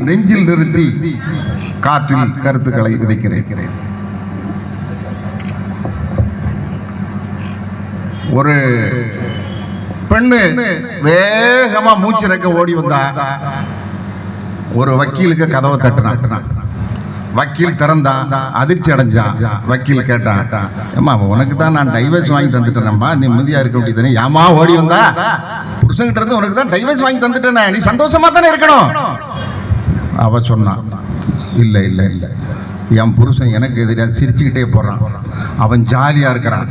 நெஞ்சில் நிறுத்தி காற்றில் கருத்துக்களை விதைக்கிறேன். ஒரு பெண்ணு வேகமா மூச்சிறக்க ஓடி வந்தா ஒரு வக்கீலுக்கு கதவை தட்டினான். வக்கீல் திறந்தான், அதிர்ச்சி அடைஞ்சான். வக்கீல் கேட்டான், ஏம்மா உனக்கு தான் நான் டைவர்ஸ் வாங்கி தந்துட்டேன்மா, நிம்மதியா இருக்க வேண்டியதானே, ஏமா ஓடி வந்தா? புருஷன்கிட்ட இருந்து உனக்கு தான் டைவர்ஸ் வாங்கி தந்துட்டேனே, நீ சந்தோஷமா தானே இருக்கணும். அவ சொன்னான், இல்லை இல்லை இல்லை, என் புருஷன் எனக்கு எதிராக சிரிச்சுக்கிட்டே போறான், அவன் ஜாலியா இருக்கிறான்,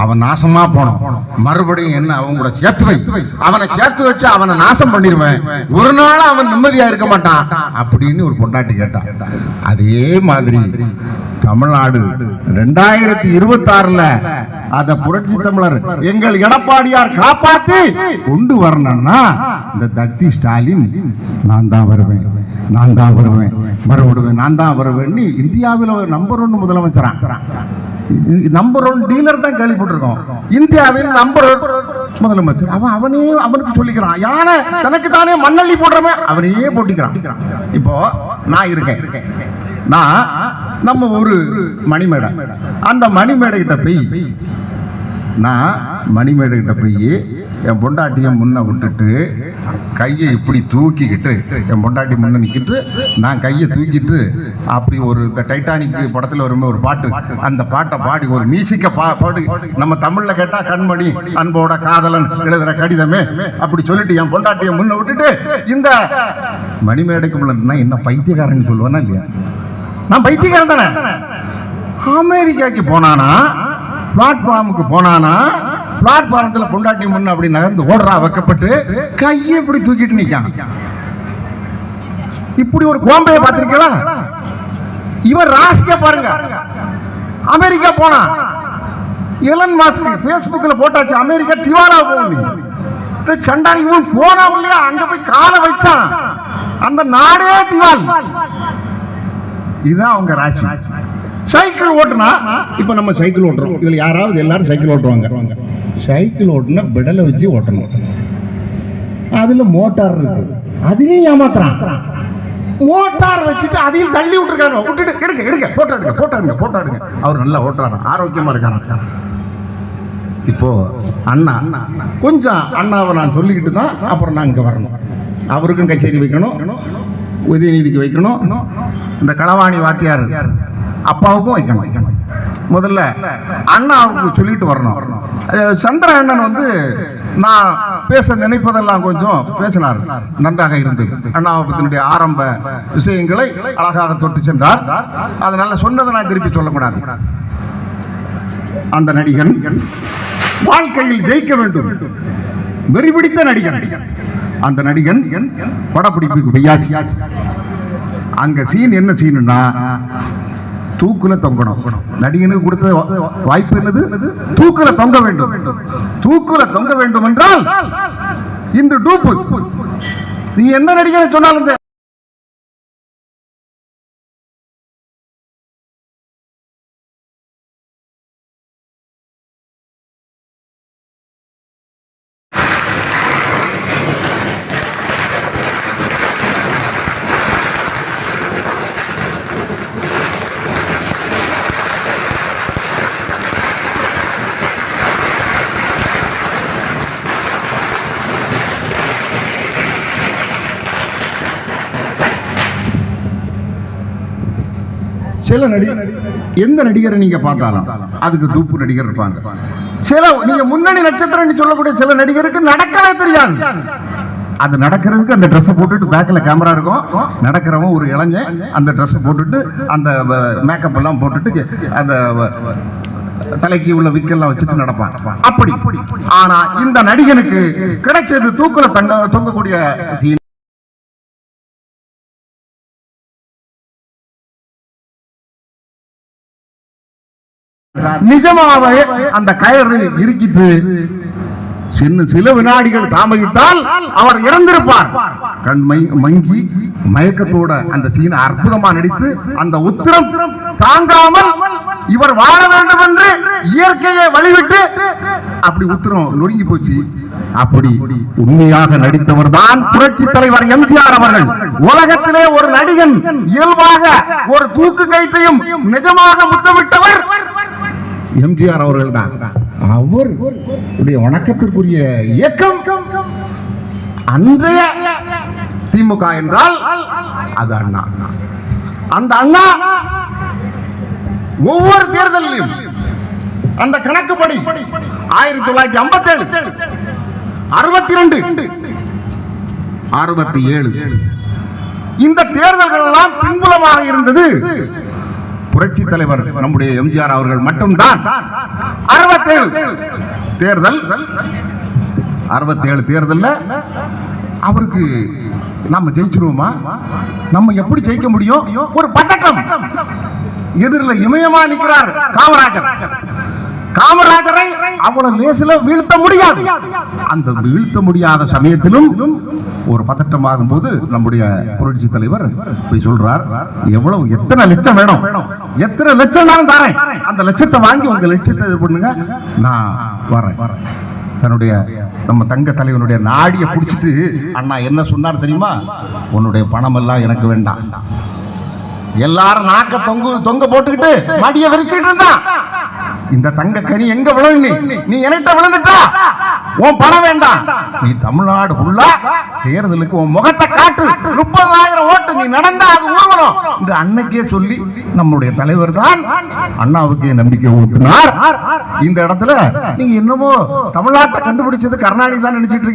அவன் நாசமா போனான், மறுபடியும் என்ன அவன் கூட சேர்த்து வை, அவனை சேர்த்து வச்சு அவனை நாசம் பண்ணிடுவேன், ஒரு நாள் அவன் நிம்மதியா இருக்க மாட்டான் அப்படின்னு ஒரு பொண்டாட்டி கேட்டான். அதே மாதிரி தமிழ்நாடு 2026 அத புரட்சி தமிழர் எங்கள் எடப்பாடியார் காப்பாத்தி கொண்டு வரணும்னா இந்த தத்தி ஸ்டாலின் நான் தான் வருவேன், நான் தான் வருவேன், மறுபடியும் நான் தான் வருவேன். இந்தியாவில் நம்பர் 1 முதலமைச்சரா, நம்பர் 1 டீலர் தான் கேள்விப்பட்டிருக்கோம், இந்தியாவில் நம்பர் 1 முதலமைச்சர். அவனுக்கு சொல்லிக்கிறான், யானை தனக்கு தானே மண்ணள்ளி போடுறவன் அவனையே போட்டிக்கிறான். இப்போ நான் இருக்கேன், நான் நம்ம ஒரு மணிமேடை, அந்த மணிமேடை கிட்ட போய் நான் மணிமேடை கிட்ட போய் என் பொண்டாட்டியை முன்ன விட்டுட்டு கையை இப்படி தூக்கிக்கிட்டு, என் பொண்டாட்டி முன்ன நிற்கிட்டு நான் கையை தூக்கிட்டு அப்படி ஒரு இந்த டைட்டானிக் படத்தில் வருமே ஒரு பாட்டு, அந்த பாட்டை பாடி ஒரு மியூசிக்கை பாடி, நம்ம தமிழில் கேட்டால் கண்மணி அன்போட காதலன் எழுதுகிற கடிதமே அப்படி சொல்லிட்டு என் பொண்டாட்டியை முன்ன விட்டுட்டு இந்த மணிமேடைக்கு முன்னா என்ன பைத்தியக்காரன்னு சொல்லுவேன்னா இல்லையா? நான் பைத்தியக்காரன் தானே. அமெரிக்காக்கு போனானா, பிளாட்ஃபார்முக்கு போனானா, பிளாட்ஃபாரத்தில் பொண்டாட்டி முன்ன அப்படி நகர்ந்து ஓடுறா வைக்கப்பட்டு கையை இப்படி தூக்கிட்டு நிற்கான். இப்படி ஒரு கோம்பையை பார்த்திருக்கீங்களா? இவன் ராசியா பாருங்க. அமெரிக்கா போனா எலன் மாஸ்க் பேஸ்புக்ல போட்டாச்சு, அமெரிக்கா திவாலா போகணும் சண்டாளி. இவன் போனா இல்லையா, அங்க போய் காலை வச்சான், அந்த நாடே திவால். இதுதான் அவங்க ராசி. சைக்கிள் ஓட்டுனா, இப்ப நம்ம சைக்கிள் ஓட்டுறோம், இதுல யாராவது எல்லாரும் சைக்கிள் ஓட்டுவாங்க. சைக்கிள் ஓட்டுனா பெடலை வச்சு ஓட்டணும், அதுல மோட்டார் இருக்கு, அதையும் ஏமாத்துறான். மோட்டார் வச்சுட்டு அதையும் தள்ளி விட்டுருக்காங்க, விட்டுட்டு எடுங்க எடுங்க போட்டோ எடுங்க போட்டோ எடுங்க போட்டோ எடுங்க. அவர் நல்லா ஓட்டுறாரு, ஆரோக்கியமா இருக்காரு. இப்போ அண்ணா கொஞ்சம் அண்ணாவை நான் சொல்லிக்கிட்டு தான் அப்புறம் நான் இங்க வரணும், அவருக்கும் கச்சேரி வைக்கணும், உதயநிதிக்கு வைக்கணும், இந்த களவாணி வாத்தியார் அப்பாவுக்கும் வைக்கணும். முதல்ல அண்ணாவுக்கு சொல்லிட்டு வரணும். சந்திர அண்ணன் வந்து நான் பேச நினைப்பதெல்லாம் கொஞ்சம் பேசினார், நன்றாக இருந்தது. அண்ணாவை பத்தினுடைய ஆரம்ப விஷயங்களை அழகாக தொட்டு சென்றார். அதனால சொன்னதை நான் திருப்பி சொல்லக்கூடாது. அந்த நடிகன் வாழ்க்கையில் ஜெயிக்க வேண்டும், வெறி பிடித்த நடிகன். அந்த நடிகன் படப்பிடிப்புக்கு போயாச்சு. அங்க சீன் என்ன சீனுன்னா, தூக்குல தொங்கணும். நடிகனுக்கு கொடுத்த வாய்ப்பு என்னது? தூக்குல தொங்க வேண்டும். தூக்குல தொங்க வேண்டும் என்றால் இன்று டூப்பு. நீ எந்த நடிகனை சொன்னாலும் சில எந்த நடிகரை நீங்க பார்த்தாலும் அதுக்கு டூப்பு நடிகர் இருப்பாங்க. சில நீங்க முன்னணி நட்சத்திரம் சொல்லக்கூடிய சில நடிகருக்கு நடக்கவே தெரியாது. அது நடக்கிறதுக்கு அந்த ட்ரெஸ் போட்டுட்டு பேக்ல கேமரா இருக்கும், நடக்கிறவன் ஒரு இளைஞன் அந்த ட்ரெஸ் போட்டுட்டு அந்த மேக்கப் எல்லாம் போட்டுட்டு அந்த தலைக்கு உள்ள விக்கெல்லாம் வச்சுட்டு நடப்பான். அப்படி ஆனா இந்த நடிகனுக்கு கிடைச்சது தூக்குல தொங்கக்கூடிய சீன். நிஜமாவே அந்த கயிறு இருக்கிட்டு சில வினாடிகள் தாமதித்தால் அவர் இறந்திருப்பார். கண் மங்கி மயக்கத்தோட அந்த சீனை அற்புதமா நடித்து அந்த உத்திரம் தாங்காமல் இவர் வாழ வேண்டும் என்று இயற்கையை வழிவிட்டு அப்படி உத்திரம் நொறுங்கி போச்சு. அப்படி உண்மையாக நடித்தவர் தான் புரட்சி தலைவர் எம்ஜிஆர் அவர்கள். உலகத்திலே ஒரு நடிகன் இயல்பாக ஒரு தூக்கு கயிற்றையும் நிஜமாக முத்தமிட்டவர் எம்ஜிஆர் அவர்கள் தான். அவருடைய வணக்கத்திற்குரிய இயக்கம் அன்றைய திமுக என்றால் அது அண்ணா. அந்த அண்ணா ஒவ்வொரு தேர்தலிலும் அந்த கணக்குப்படி 1957, 62, 67 இந்த தேர்தல்கள் எல்லாம் பின்புலமாக இருந்தது புரட்சி தலைவர் நம்முடைய எம்ஜிஆர் அவர்கள் மட்டும்தான். 67 தேர்தல், 67 தேர்தல்ல அவருக்கு நம்ம ஜெயிச்சிருவோமா? நம்ம எப்படி ஜெயிக்க முடியும்? ஒரு பதட்டம். எதிரில் இமயமா நிற்கிறார் காமராஜர். காமராஜரை அவ்வளவு லேசில வீழ்த்த முடியாது. அந்த வீழ்த்த முடியாத சமயத்திலும் ஒரு பதட்டமாகும் போது நம்முடைய புரட்சி தலைவர் போய் சொல்றார், எவ்வளவு எத்தனை லட்சம் வேணும், எத்தனை லட்சம் நான் தரேன், அந்த லட்சத்தை வாங்கி உங்க லட்சத்தை இது பண்ணுங்க, நான் வரேன். தன்னுடைய நம்ம தங்க தலைவனுடைய நாடியை பிடிச்சிட்டு அண்ணா என்ன சொன்னார் தெரியுமா? உன்னுடைய பணம் எல்லாம் எனக்கு வேண்டாம். எல்லாரும் நாக்க தொங்க போட்டுக்கிட்டு மடியை விரிச்சுட்டு இருந்தான். இந்த தங்க கனி எங்க விழுந்து நீ என்கிட்ட விழுந்துட்டா உன் பணம் வேண்டாம். நீ தமிழ்நாடு ஃபுல்லா தேர்தலுக்கு உன் முகத்தை காட்டு, 30,000 ஓட்டு நீ நடந்தா அது ஊர்வலம் என்று அன்னைக்கே சொல்லி நம்முடைய தலைவர் தான் அண்ணாவுக்கு நம்பிக்கை ஊட்டினார். இந்த இடத்துல நீங்க என்னமோ தமிழ்நாட்டை கண்டுபிடிச்சது கருணாநிதி தான் நினைச்சிட்டு இருக்கீங்க.